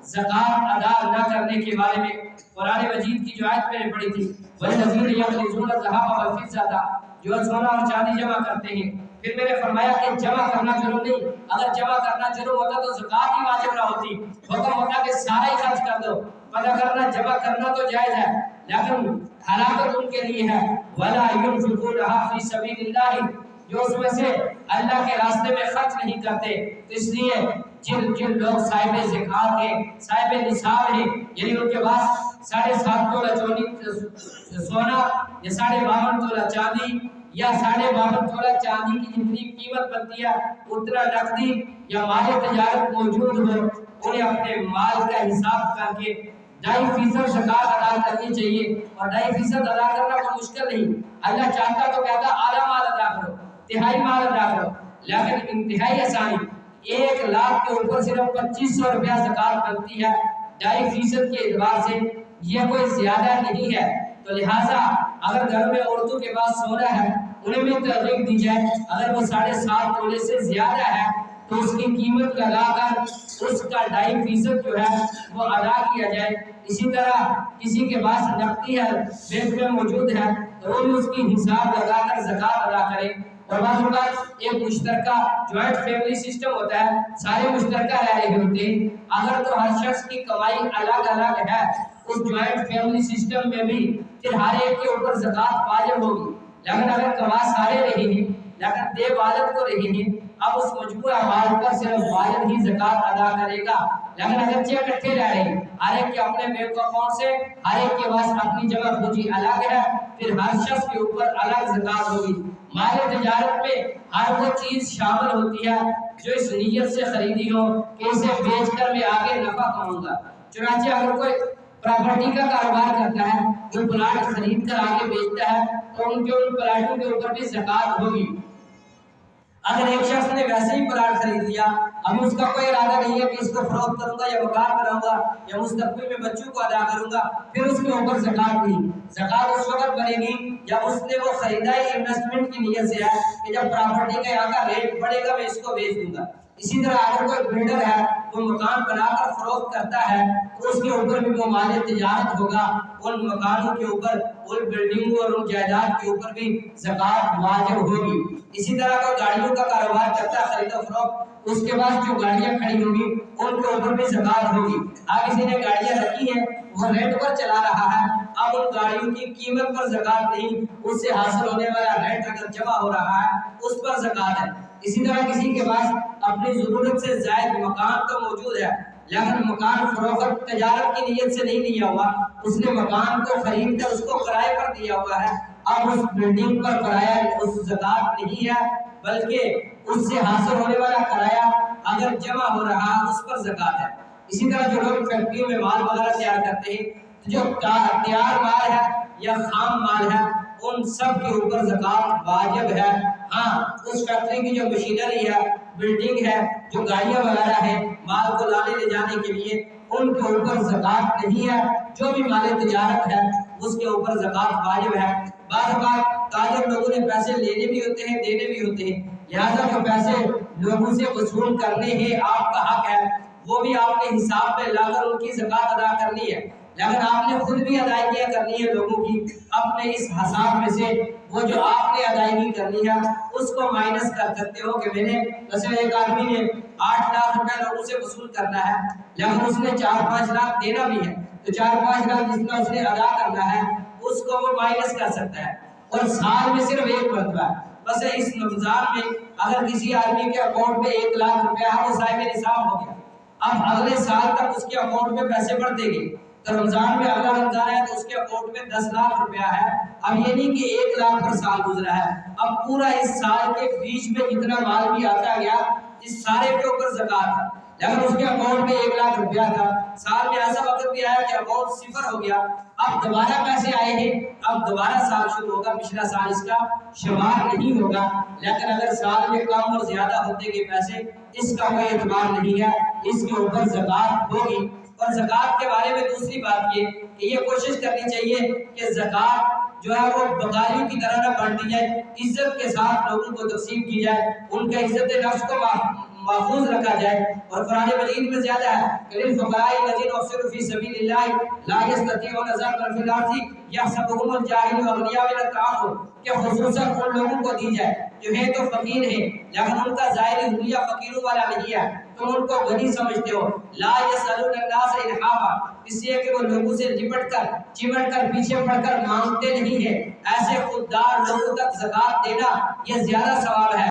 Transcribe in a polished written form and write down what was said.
زکات ادا نہ کرنے کے بارے میں قرآن مجید کی جو آیت میں نے پڑھی تھی، والذین یکنزون الذهب والفضة، جو سونا اور چاندی جمع کرتے ہیں. پھر میں نے فرمایا کہ جمع کرنا جرم نہیں، اگر جمع کرنا جرم ہوتا تو زکات ہی واجب نہ ہوتی، حکم ہوتا کہ سارا ہی خرچ کر دو. پتہ کرنا جمع کرنا تو جائز ہے، لیکن ہلاکت ان کے لیے ہے. ولا ينفقونها فی سبیل اللہ، جو اس میں سے اللہ کے راستے میں خرچ نہیں کرتے. تو اس لیے جن لوگ صاحب زکات ہیں، صاحب نصاب ہیں، یعنی ان کے پاس 7.5 تولہ سونا یا 52.5 تولہ چاندی یا 52.5 تولہ چاندی کی جتنی قیمت بنتی ہے اتنا نقدی یا مال تجارت موجود ہو، انہیں اپنے مال کا حساب کر کے 2.5% زکات ادا کرنی چاہیے. اور 2.5% ادا کرنا کوئی مشکل نہیں. اللہ چاہتا تو کہتا اعلیٰ مال ادا کرو، تہائی مال ادا کرو، لیکن انتہائی آسانی 1 لاکھ کے اوپر صرف 2500 روپیہ زکات بنتی ہے 2.5% کے اعتبار سے. یہ کوئی زیادہ نہیں ہے. تو لہٰذا اگر گھر میں عورتوں کے پاس سونا ہے انہیں بھی ترغیب دی جائے، اگر وہ 7.5 تولے سے زیادہ ہے تو اس کی قیمت لگا کر اس کا 2.5% جو ہے وہ ادا کیا جائے. اسی طرح کسی کے پاس نقدی ہے، بینک میں موجود ہے، تو وہ بھی اس کی حساب لگا کر زکات ادا کرے. اور بعض اوقات ایک مشترکہ جوائنٹ فیملی سسٹم ہوتا ہے، سارے مشترکہ رہ رہے ہوتے ہیں. اگر تو ہر شخص کی کمائی الگ الگ ہے، اس جوائنٹ فیملی سسٹم میں بھی پھر ہر ایک کے اوپر زکات واجب ہوگی. لیکن اگر کما سارے رہے ہیں لیکن دے والد کو رہے ہیں، اب اس مجموعہ مال پر صرف والد ہی زکات ادا کرے گا. لیکن اگر چھ اکٹھے رہ رہے ہیں، ہر ایک کے اپنے بینک اکاؤنٹ سے ہر ایک کے پاس اپنی جمع پونجی الگ ہے، پھر ہر شخص کے اوپر الگ زکات ہوگی. مال تجارت میں ہر وہ چیز شامل ہوتی ہے جو اس نیت سے خریدی ہو کہ اسے بیچ کر میں آگے نفع کماؤں گا. چنانچہ اگر کوئی پراپرٹی کا کاروبار کرتا ہے، جو پلاٹ خرید کر آگے بیچتا ہے، تو ان پلاٹوں کے اوپر بھی زکات ہوگی. اگر ایک شخص نے ویسے ہی پلاٹ خرید لیا، اب اس کا کوئی ارادہ نہیں ہے کہ اس کو فروخت کروں گا یا مکان بناؤں گا یا مستقبل میں بچوں کو ادا کروں گا، پھر اس کے اوپر زکات نہیں. زکات اس وقت بنے گی جب اس نے وہ خریدا ہی انویسٹمنٹ کی نیت سے ہے کہ جب پراپرٹی کا یہاں کا ریٹ بڑھے گا میں اس کو بیچ دوں گا. اسی طرح اگر کوئی بلڈر ہے وہ مکان بنا کر فروخت کرتا ہے تو اس کے اوپر بھی وہ مال تجارت ہوگا، ان مکانوں کے اوپر، ان بلڈنگوں اور ان جائیداد کے اوپر بھی زکات واجب ہوگی. اسی طرح کوئی گاڑیوں کا کاروبار کرتا ہے، خرید و فروخت، اس کے پاس جو گاڑیاں کھڑی ہوگی ان کے اوپر بھی زکات ہوگی. اب کسی نے گاڑیاں رکھی ہیں، وہ رینٹ پر چلا رہا ہے، اب ان گاڑیوں کی قیمت پر زکات نہیں، اس سے حاصل ہونے والا رینٹ اگر جمع ہو رہا ہے اس پر زکات ہے. اسی طرح کسی کے پاس اپنی ضرورت سے زائد مکان تو موجود ہے لیکن مکان فروخت تجارت کی نیت سے نہیں لیا ہوا، اس نے مکان کو خرید کر اس کو کرائے پر دیا ہوا ہے، اب اس بلڈنگ پر کرایہ اس زکات نہیں ہے بلکہ اس سے حاصل ہونے والا کرایہ اگر جمع ہو رہا اس پر زکات ہے. اسی طرح جو لوگ فیکٹریوں میں مال وغیرہ تیار کرتے ہیں، جو تیار مال ہے یا خام مال ہے ان سب کے اوپر زکات واجب ہے. ہاں اس فیکٹری کی جو مشینری ہے، بلڈنگ ہے، جو گاڑیاں وغیرہ ہیں مال کو لانے لے جانے کے لیے، ان کے اوپر زکات نہیں ہے. جو بھی مال تجارت ہے اس کے اوپر زکات واجب ہے. بعض اوقات تاجر لوگوں نے پیسے لینے بھی ہوتے ہیں دینے بھی ہوتے ہیں، لہذا جو پیسے لوگوں سے وصول کرنے ہیں آپ کا حق ہے وہ بھی آپ نے حساب میں لا کر ان کی زکات ادا کرنی ہے. لیکن آپ نے خود بھی ادائیگیاں کرنی ہے لوگوں کی، اپنے اس حساب میں سے وہ جو آپ نے ادائیگی کرنی ہے اس کو مائنس کر سکتے ہو کہ میں نے مثلا ایک آدمی نے 8 لاکھ روپے لوگوں سے وصول کرنا ہے لیکن اس نے 4-5 لاکھ دینا بھی ہے، تو 4-5 لاکھ جتنا اس نے ادا کرنا ہے اس کو وہ مائنس کر سکتا ہے. اور سال میں صرف ایک مرتبہ بس اس رمضان میں اگر کسی آدمی کے اکاؤنٹ میں 1 لاکھ روپیہ ہے وہ صاحب نصاب ہو گیا، اب اگلے سال تک اس کے اکاؤنٹ میں پیسے بڑھتے گئے، تو رمضان میں اگلا رمضان ہے تو اس کے اکاؤنٹ میں 10 لاکھ روپیہ ہے. اب یہ نہیں کہ 1 لاکھ پر سال گزرا ہے، اب پورا اس سال کے بیچ میں جتنا مال بھی آتا گیا اس سارے کے اوپر زکات ہے. لیکن اس کے اکاؤنٹ میں 1 لاکھ روپیہ تھا، سال میں ایسا وقت بھی آیا کہ اکاؤنٹ صفر ہو گیا، اب دوبارہ پیسے آئے ہیں، اب دوبارہ سال شروع ہوگا، پچھلا سال اس کا شمار نہیں ہوگا. لیکن اگر سال میں کم اور زیادہ ہوتے گئے پیسے اس کا کوئی اعتبار نہیں ہے، اس کے اوپر زکات ہوگی. اور زکات کے بارے میں دوسری بات یہ کہ یہ کوشش کرنی چاہیے کہ زکات جو ہے وہ بکاریوں کی طرح نہ بانٹی جائے، عزت کے ساتھ لوگوں کو تقسیم کی جائے، ان کے عزت نفس کو محفوظ رکھا جائے. اور قرآن مجید میں زیادہ ہے کہ للفقراء الذین احصروا فی سبیل اللہ لا یستطیعون ضربا فی الارض یحسبهم الجاہل اغنیاء من التعفف، کہ خصوصاً ان لوگوں کو دی جائے جو ہے تو فقیر ہیں لیکن ان کا ظاہری حلیہ فقیروں والا نہیں ہے، تم ان کو غنی سمجھتے ہو. لا یسألون الناس الحافا، اس لیے کہ وہ لوگوں سے لپٹ کر چمٹ کر پیچھے پڑ کر مانگتے نہیں ہیں. ایسے خوددار لوگوں تک زکوٰۃ دینا یہ زیادہ ثواب ہے.